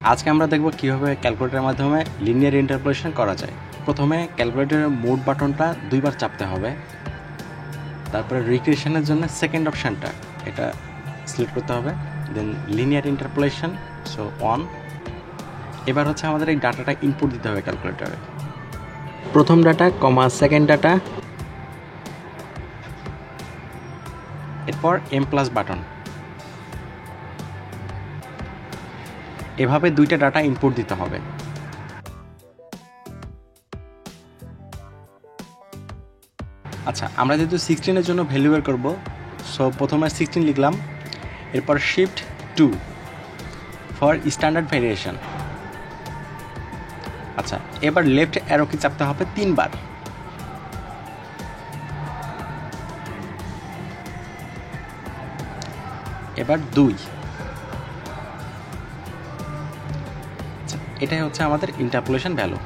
আজকে আমরা দেখব কিভাবে ক্যালকুলেটরের মাধ্যমে লিনিয়ার ইন্টারপোলেশন করা যায়। প্রথমে ক্যালকুলেটরের মোড বাটনটা দুইবার চাপতে হবে, তারপরে রিক্রিয়েশনের জন্য সেকেন্ড অপশানটা এটা সিলেক্ট করতে হবে, দেন লিনিয়ার ইন্টারপোলেশন, সো অন। এবার হচ্ছে আমাদের এই ডাটাটা ইনপুট দিতে হবে ক্যালকুলেটরে। প্রথম ডাটা কমা সেকেন্ড ডাটা, এরপর এম প্লাস বাটন। এভাবে দুইটা ডাটা ইনপুট দিতে হবে। আচ্ছা, আমরা যেহেতু 16-এর জন্য ভ্যালু বের করবো, সো প্রথমে 16 লিখলাম, এরপর শিফট 2 ফর স্ট্যান্ডার্ড ভেরিয়েশন। আচ্ছা, এবার লেফট অ্যারো কি চাপতে হবে 3 বার। এবার 2। আচ্ছা, এটাই হচ্ছে আমাদের ইন্টারপোলেশন ভ্যালু।